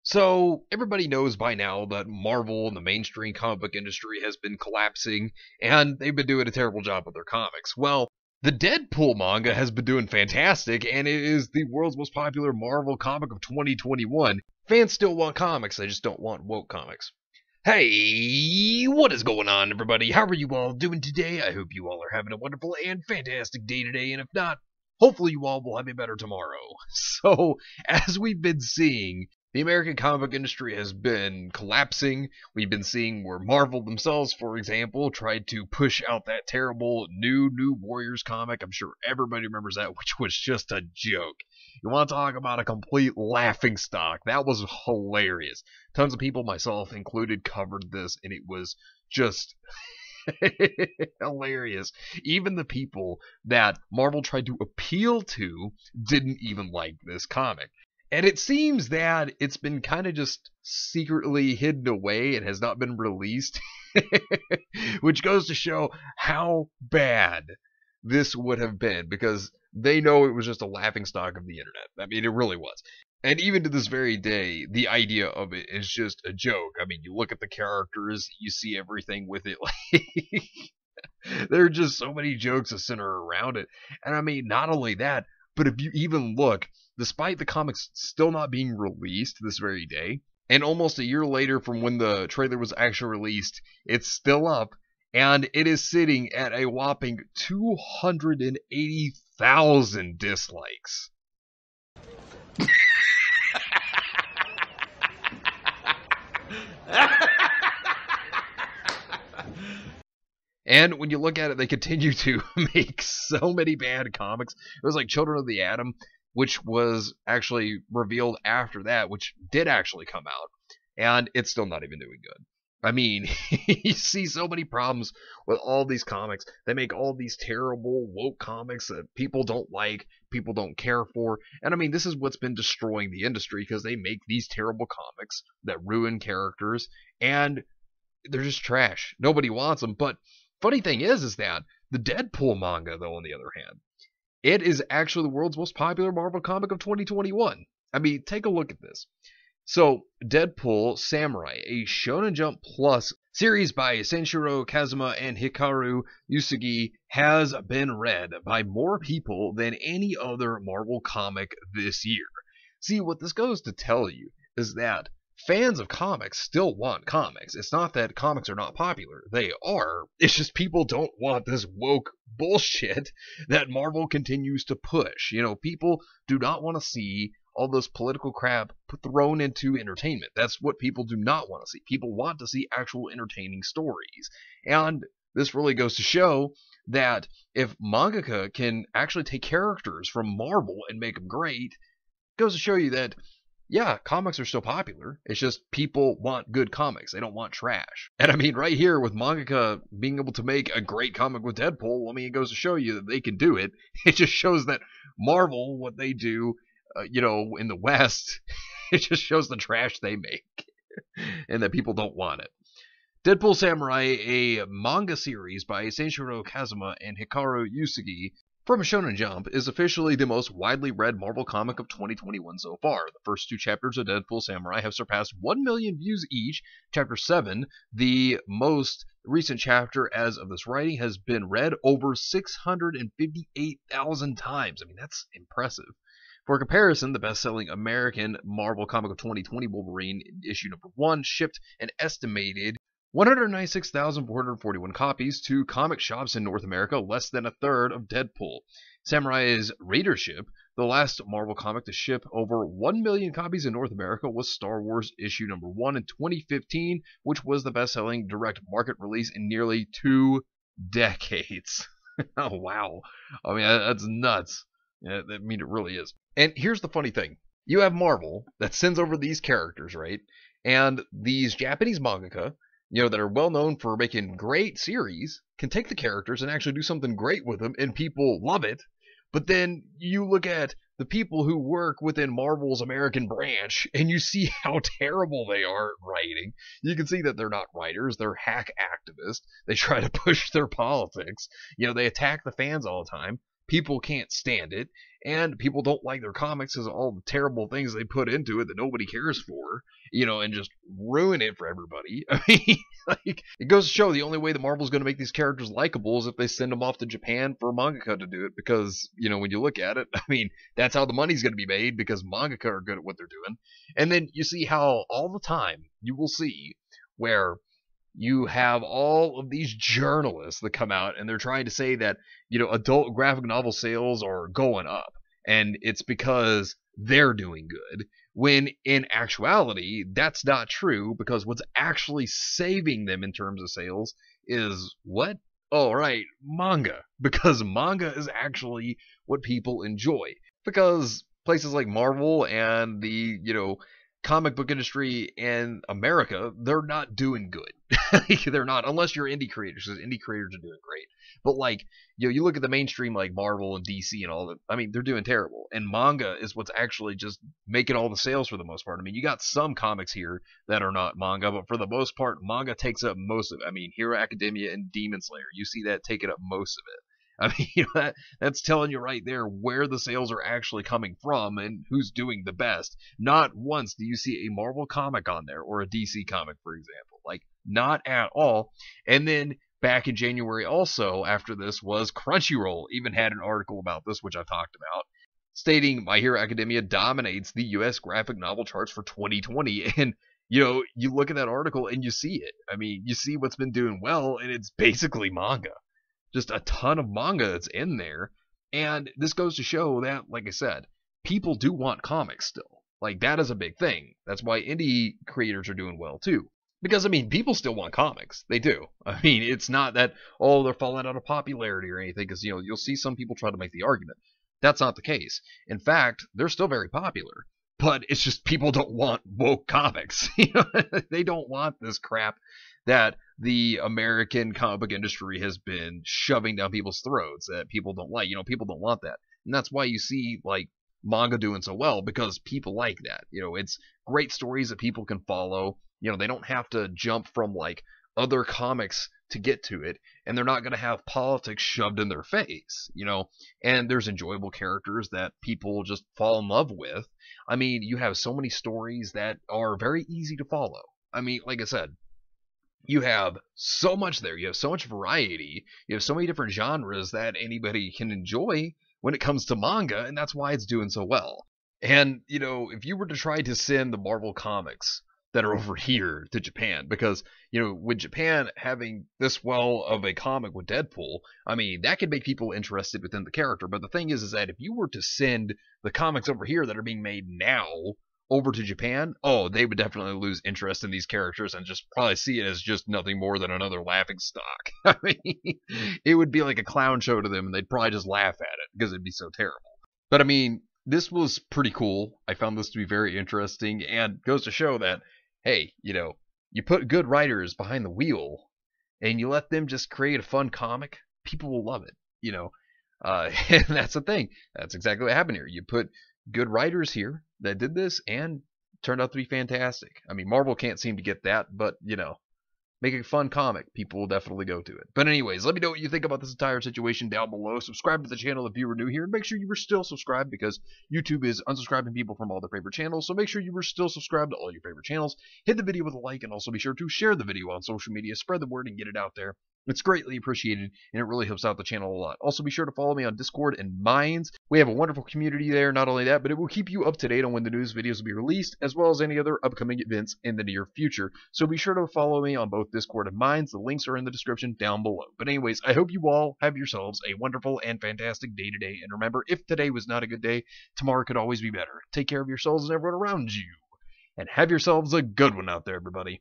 So, everybody knows by now that Marvel and the mainstream comic book industry has been collapsing, and they've been doing a terrible job with their comics. Well, the Deadpool manga has been doing fantastic, and it is the world's most popular Marvel comic of 2021. Fans still want comics, they just don't want woke comics. Hey, what is going on, everybody? How are you all doing today? I hope you all are having a wonderful and fantastic day today, and if not, hopefully you all will have a better tomorrow. So, as we've been seeing, the American comic book industry has been collapsing. We've been seeing where Marvel themselves, for example, tried to push out that terrible New Warriors comic. I'm sure everybody remembers that, which was just a joke. You want to talk about a complete laughingstock? That was hilarious. Tons of people, myself included, covered this, and it was just hilarious. Even the people that Marvel tried to appeal to didn't even like this comic. And it seems that it's been kind of just secretly hidden away and has not been released, which goes to show how bad this would have been, because they know it was just a laughingstock of the internet. I mean, it really was. And even to this very day, the idea of it is just a joke. I mean, you look at the characters, you see everything with it. There are just so many jokes that center around it. And I mean, not only that, but if you even look, despite the comics still not being released this very day, and almost a year later from when the trailer was actually released, it's still up, and it is sitting at a whopping 280,000 dislikes. And when you look at it, they continue to make so many bad comics. It was like Children of the Atom, which was actually revealed after that, which did actually come out, and it's still not even doing good. I mean, you see so many problems with all these comics. They make all these terrible woke comics that people don't like, people don't care for, and I mean, this is what's been destroying the industry, because they make these terrible comics that ruin characters, and they're just trash. Nobody wants them. But funny thing is that the Deadpool manga, though, on the other hand, it is actually the world's most popular Marvel comic of 2021. I mean, take a look at this. So, Deadpool Samurai, a Shonen Jump Plus series by Senshiro Kazuma and Hikaru Yusugi, has been read by more people than any other Marvel comic this year. See, what this goes to tell you is that fans of comics still want comics. It's not that comics are not popular. They are. It's just people don't want this woke bullshit that Marvel continues to push. You know, people do not want to see all this political crap thrown into entertainment. That's what people do not want to see. People want to see actual entertaining stories. And this really goes to show that if mangaka can actually take characters from Marvel and make them great, it goes to show you that yeah, comics are still popular. It's just people want good comics. They don't want trash. And I mean, right here with mangaka being able to make a great comic with Deadpool, I mean, it goes to show you that they can do it. It just shows that Marvel, what they do, in the West, it just shows the trash they make and that people don't want it. Deadpool Samurai, a manga series by Senshiro Kazuma and Hikaru Yusugi, from Shonen Jump, is officially the most widely read Marvel comic of 2021 so far. The first two chapters of Deadpool Samurai have surpassed 1 million views each. Chapter 7, the most recent chapter as of this writing, has been read over 658,000 times. I mean, that's impressive. For comparison, the best-selling American Marvel comic of 2020, Wolverine, issue number 1, shipped an estimated 196,441 copies to comic shops in North America, less than a third of Deadpool. Samurai's readership, the last Marvel comic to ship over 1 million copies in North America, was Star Wars issue number 1 in 2015, which was the best-selling direct market release in nearly 2 decades. Oh, wow. I mean, that's nuts. I mean, it really is. And here's the funny thing. You have Marvel that sends over these characters, right? And these Japanese mangaka, that are well known for making great series, can take the characters and actually do something great with them, and people love it. But then you look at the people who work within Marvel's American branch, and you see how terrible they are at writing. You can see that they're not writers, they're hack activists. They try to push their politics. They attack the fans all the time. people can't stand it, and people don't like their comics because of all the terrible things they put into it that nobody cares for, and just ruin it for everybody. I mean, like, it goes to show the only way that Marvel's going to make these characters likable is if they send them off to Japan for a mangaka to do it, because, when you look at it, I mean, that's how the money's going to be made, because mangaka are good at what they're doing. And then you see how all the time you will see where you have all of these journalists that come out and they're trying to say that, adult graphic novel sales are going up, and it's because they're doing good, when in actuality, that's not true, because what's actually saving them in terms of sales is what? Oh, right, manga. Because manga is actually what people enjoy. Because places like Marvel and the, comic book industry in America, they're not doing good. They're not, unless you're indie creators, because indie creators are doing great. But like, you look at the mainstream like Marvel and DC and all that, I mean, they're doing terrible. And manga is what's actually just making all the sales for the most part. I mean, you got some comics here that are not manga, but for the most part, manga takes up most of it. I mean, Hero Academia and Demon Slayer, you see that taking up most of it. I mean, that's telling you right there where the sales are actually coming from and who's doing the best. Not once do you see a Marvel comic on there, or a DC comic, for example. Like, not at all. And then back in January also, after this, was Crunchyroll even had an article about this, which I've talked about, stating My Hero Academia dominates the US graphic novel charts for 2020. And you look at that article and you see it. I mean, you see what's been doing well, and it's basically manga. Just a ton of manga that's in there. And this goes to show that, like I said, people do want comics still. Like, that is a big thing. That's why indie creators are doing well too. Because, I mean, people still want comics. They do. I mean, it's not that, they're falling out of popularity or anything, because, you'll see some people try to make the argument. That's not the case. In fact, they're still very popular. But it's just people don't want woke comics. They don't want this crap that the American comic book industry has been shoving down people's throats that people don't like. People don't want that. And that's why you see, like, manga doing so well, because people like that. It's great stories that people can follow. They don't have to jump from, like, other comics to get to it, and they're not going to have politics shoved in their face, and there's enjoyable characters that people just fall in love with. I mean, you have so many stories that are very easy to follow. I mean, like I said, you have so much there. You have so much variety. You have so many different genres that anybody can enjoy when it comes to manga, and that's why it's doing so well. And, if you were to try to send the Marvel comics that are over here to Japan, because, with Japan having this well of a comic with Deadpool, I mean, that could make people interested within the character. But the thing is that if you were to send the comics over here that are being made now over to Japan, they would definitely lose interest in these characters and just probably see it as just nothing more than another laughing stock. I mean, it would be like a clown show to them, and they'd probably just laugh at it because it'd be so terrible. But I mean, this was pretty cool. I found this to be very interesting, and goes to show that, hey, you put good writers behind the wheel and you let them just create a fun comic, people will love it, and that's the thing. That's exactly what happened here. You put good writers here that did this and turned out to be fantastic. I mean, Marvel can't seem to get that, but, make a fun comic, people will definitely go to it. But anyways, let me know what you think about this entire situation down below. Subscribe to the channel if you were new here, and make sure you were still subscribed, because YouTube is unsubscribing people from all their favorite channels. So make sure you were still subscribed to all your favorite channels. Hit the video with a like, and also be sure to share the video on social media. Spread the word and get it out there. It's greatly appreciated, and it really helps out the channel a lot. Also, be sure to follow me on Discord and Minds. We have a wonderful community there. Not only that, but it will keep you up to date on when the news videos will be released, as well as any other upcoming events in the near future. So be sure to follow me on both Discord and Minds. The links are in the description down below. But anyways, I hope you all have yourselves a wonderful and fantastic day today. And remember, if today was not a good day, tomorrow could always be better. Take care of yourselves and everyone around you. And have yourselves a good one out there, everybody.